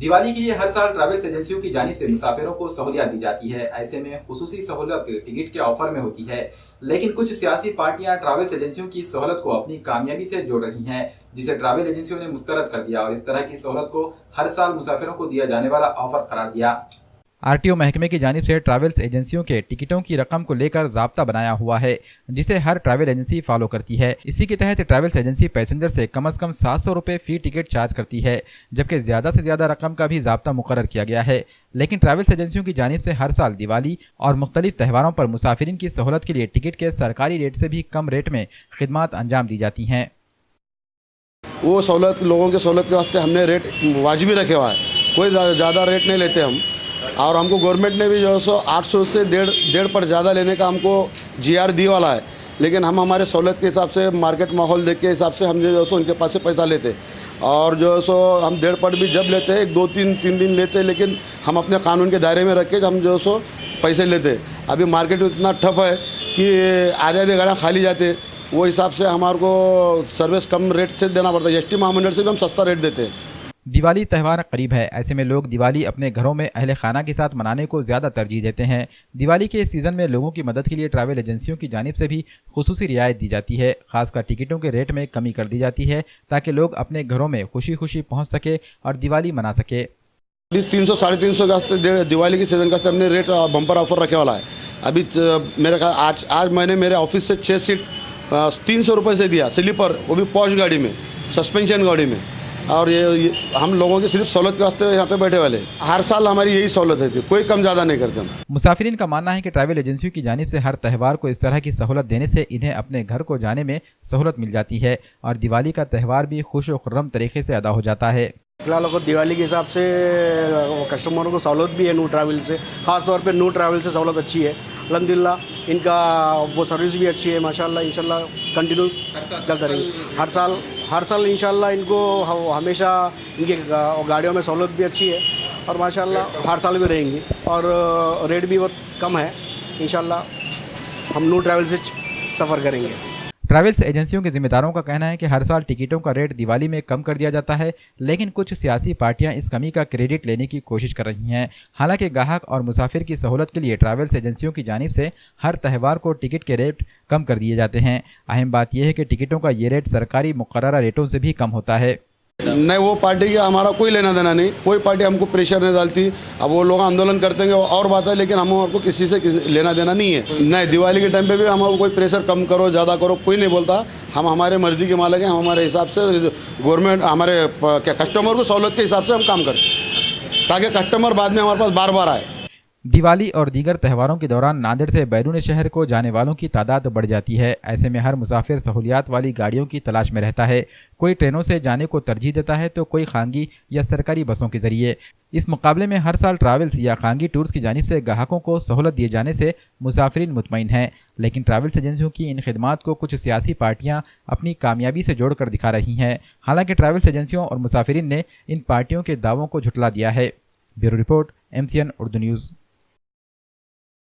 दिवाली के लिए हर साल ट्रैवल्स एजेंसियों की जानिब से मुसाफिरों को सहूलियत दी जाती है। ऐसे में खुसूसी सहूलत टिकट के ऑफर में होती है, लेकिन कुछ सियासी पार्टियां ट्रैवल्स एजेंसियों की सहूलत को अपनी कामयाबी से जोड़ रही हैं, जिसे ट्रैवल एजेंसियों ने मुस्तरद कर दिया और इस तरह की सहूलत को हर साल मुसाफिरों को दिया जाने वाला ऑफर करार दिया। आरटीओ महकमे की जानिब से ट्रैवल्स एजेंसियों के टिकटों की रकम को लेकर ज़ाब्ता बनाया हुआ है, जिसे हर ट्रैवल एजेंसी फॉलो करती है। इसी के तहत ट्रैवल्स एजेंसी पैसेंजर से कम 700 रुपये फी टिकट चार्ज करती है, जबकि ज़्यादा से ज़्यादा रकम का भी ज़ाब्ता मुकर्रर किया गया है। लेकिन ट्रैवल्स एजेंसियों की जानिब से हर साल दिवाली और मुख्तलिफ त्योहारों पर मुसाफिरीन की सहूलत के लिए टिकट के सरकारी रेट से भी कम रेट में खिदमात अंजाम दी जाती हैं। वो सहूलत लोगों के सहूलत के वास्ते हमने रेट वाजिबी रखे हुआ है, कोई ज़्यादा रेट नहीं लेते हम। और हमको गवर्नमेंट ने भी जो है 800 से डेढ़ पर ज़्यादा लेने का हमको GR दी वाला है, लेकिन हम हमारे सहूलत के हिसाब से मार्केट माहौल देख के हिसाब से हम जो है उनके पास से पैसा लेते और जो है हम 1.5 पर भी जब लेते हैं 2-3 दिन लेते हैं, लेकिन हम अपने कानून के दायरे में रख के हम जो है पैसे लेते। अभी मार्केट में इतना ठप है कि आधे गाड़ियाँ खाली जाते, वो हिसाब से हमारे को सर्विस कम रेट से देना पड़ता है। ST महामंडल से भी हम सस्ता रेट देते हैं। दिवाली त्यौहार करीब है, ऐसे में लोग दिवाली अपने घरों में अहले खाना के साथ मनाने को ज़्यादा तरजीह देते हैं। दिवाली के इस सीज़न में लोगों की मदद के लिए ट्रैवल एजेंसियों की जानिब से भी खुसूसी रियायत दी जाती है। खासकर टिकटों के रेट में कमी कर दी जाती है ताकि लोग अपने घरों में खुशी खुशी पहुँच सके और दिवाली मना सके। 300-350 का दिवाली की सीज़न का हमने रेट बम्पर ऑफर रखे वाला है। अभी मेरे ख्याल आज मैंने मेरे ऑफिस से 6 सीट 300 रुपये से दिया स्लीपर, वो भी पॉश गाड़ी में, सस्पेंशन गाड़ी में। और ये हम लोगों की सिर्फ सहूलत के वास्ते यहाँ पे बैठे वाले, हर साल हमारी यही सहूलत है, कोई कम ज़्यादा नहीं करते हम। मुसाफिरीन का मानना है कि ट्रैवल एजेंसियों की जानिब से हर त्यौहार को इस तरह की सहूलत देने से इन्हें अपने घर को जाने में सहूलत मिल जाती है और दिवाली का त्यौहार भी खुश और खुर्रम तरीके से अदा हो जाता है। फिलहाल को दिवाली के हिसाब से कस्टमरों को सहूलत भी है नू ट्रैवल से, ख़ास तौर पे नू ट्रैवल से सहूलत अच्छी है अल्हम्दुलिल्लाह। इनका वो सर्विस भी अच्छी है माशाल्लाह, इंशाल्लाह कंटिन्यू चलता रहेगी। हर साल इंशाल्लाह इनको हमेशा इनकी गाड़ियों में सहूलत भी अच्छी है और माशाल्लाह हर साल भी रहेंगी और रेट भी बहुत कम है। इंशाल्लाह हम नू ट्रैवल से सफ़र करेंगे। ट्रैवल्स एजेंसियों के जिम्मेदारों का कहना है कि हर साल टिकटों का रेट दिवाली में कम कर दिया जाता है, लेकिन कुछ सियासी पार्टियां इस कमी का क्रेडिट लेने की कोशिश कर रही हैं। हालांकि ग्राहक और मुसाफिर की सहूलत के लिए ट्रैवल्स एजेंसियों की जानिब से हर त्यौहार को टिकट के रेट कम कर दिए जाते हैं। अहम बात यह है कि टिकटों का ये रेट सरकारी मुकर्ररा रेटों से भी कम होता है। नहीं, वो पार्टी का हमारा कोई लेना देना नहीं, कोई पार्टी हमको प्रेशर नहीं डालती। अब वो लोग आंदोलन करते हैं और बात है, लेकिन हमको किसी से लेना देना नहीं है। नहीं, दिवाली के टाइम पे भी हमारा कोई प्रेशर कम करो ज़्यादा करो कोई नहीं बोलता। हम हमारे मर्जी के मालिक हैं, हम हमारे हिसाब से गवर्नमेंट हमारे क्या कस्टमर को सहूलत के हिसाब से हम काम करें ताकि कस्टमर बाद में हमारे पास बार बार आए। दिवाली और दीगर त्योहारों के दौरान नांदेड़ से बैरून शहर को जाने वालों की तादाद बढ़ जाती है। ऐसे में हर मुसाफिर सहूलियात वाली गाड़ियों की तलाश में रहता है। कोई ट्रेनों से जाने को तरजीह देता है तो कोई खानगी या सरकारी बसों के जरिए। इस मुकाबले में हर साल ट्रैवल्स या खानगी टूर्स की जानिब से ग्राहकों को सहूलत दिए जाने से मुसाफिरीन मुतमईन हैं, लेकिन ट्रैवल्स एजेंसियों की इन खिदमात को कुछ सियासी पार्टियां अपनी कामयाबी से जोड़कर दिखा रही हैं। हालांकि ट्रैवल्स एजेंसियों और मुसाफिरीन ने इन पार्टियों के दावों को झुटला दिया है। Bureau report, MCN Urdu news.